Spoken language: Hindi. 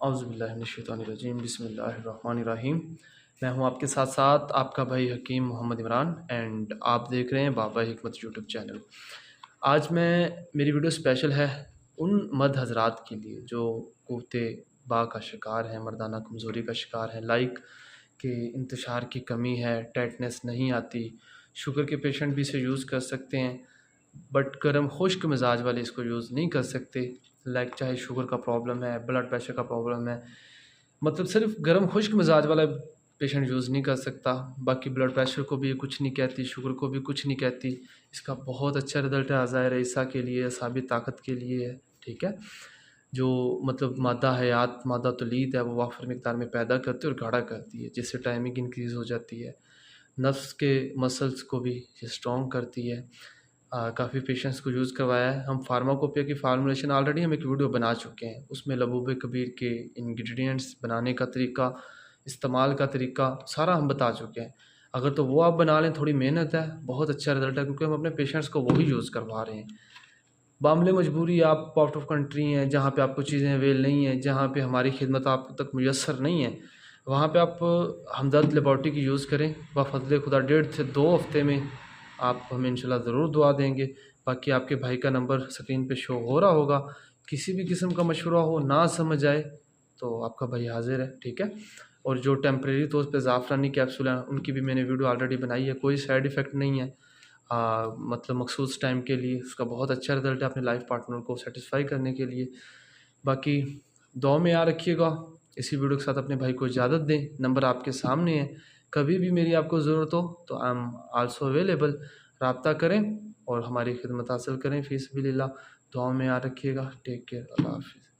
औज़ुबिल्लाहिमिनश्शैतानिर्रजीम बिस्मिल्लाहिर्रहमानिर्रहीम। मैं हूं आपके साथ साथ आपका भाई हकीम मोहम्मद इमरान एंड आप देख रहे हैं बाबा हिकमत यूट्यूब चैनल। आज मेरी वीडियो स्पेशल है उन मर्द हज़रात के लिए जो कुफ्ते बा का शिकार हैं, मर्दाना कमज़ोरी का शिकार हैं, लाइक कि इंतशार की कमी है, टाइटनेस नहीं आती। शुगर के पेशेंट भी इसे यूज़ कर सकते हैं, बट गर्म खुश्क मिजाज वाले इसको यूज़ नहीं कर सकते। लाइक चाहे शुगर का प्रॉब्लम है, ब्लड प्रेशर का प्रॉब्लम है, मतलब सिर्फ गर्म खुश्क मिजाज वाला पेशेंट यूज़ नहीं कर सकता। बाकी ब्लड प्रेशर को भी कुछ नहीं कहती, शुगर को भी कुछ नहीं कहती। इसका बहुत अच्छा रिज़ल्ट है अज़ायर ईसा के लिए, साबित ताकत के लिए है। ठीक है, जो मतलब मादा हयात, मादा तौलीद है, वो वाफर मिकदार में पैदा करती है और गाढ़ा करती है, जिससे टाइमिंग इंक्रीज़ हो जाती है। नफ्स के मसल्स को भी ये स्ट्रॉन्ग करती है। काफ़ी पेशेंट्स को यूज़ करवाया है। हम फार्माकोपिया की फार्मूलेशन ऑलरेडी हम एक वीडियो बना चुके हैं, उसमें लबूब कबीर के इंग्रेडिएंट्स, बनाने का तरीका, इस्तेमाल का तरीका सारा हम बता चुके हैं। अगर तो वो आप बना लें, थोड़ी मेहनत है, बहुत अच्छा रिज़ल्ट है, क्योंकि हम अपने पेशेंट्स को वही यूज़ करवा रहे हैं। मामले मजबूरी, आप आउट ऑफ कंट्री हैं, जहाँ पे आपको चीज़ें अवेल नहीं हैं, जहाँ पे हमारी खिदमत आप तक मुयस्सर नहीं है, वहाँ पे आप हमदर्द लेबॉरेटरी की यूज़ करें। बफ़ज़ल खुदा 1.5 से 2 हफ़्ते में आप हमें इंशाल्लाह ज़रूर दुआ देंगे। बाकी आपके भाई का नंबर स्क्रीन पे शो हो रहा होगा। किसी भी किस्म का मशवरा हो, ना समझ आए तो आपका भाई हाज़िर है। ठीक है, और जो टेम्परेरी तौर पे ज़ाफ़रानी कैप्सूल हैं, उनकी भी मैंने वीडियो ऑलरेडी बनाई है। कोई साइड इफ़ेक्ट नहीं है, मतलब मखसूस टाइम के लिए उसका बहुत अच्छा रिज़ल्ट है अपने लाइफ पार्टनर को सेटिस्फाई करने के लिए। बाकी दुआ में याद रखिएगा। इसी वीडियो के साथ अपने भाई को इजाज़त दें। नंबर आपके सामने है, कभी भी मेरी आपको ज़रूरत हो तो आई एम आल्सो अवेलेबल। राब्ता करें और हमारी खिदमत हासिल करें फ़ी सबीलिल्लाह। दुआ में याद रखिएगा। Take care. अल्लाह हाफ़िज़।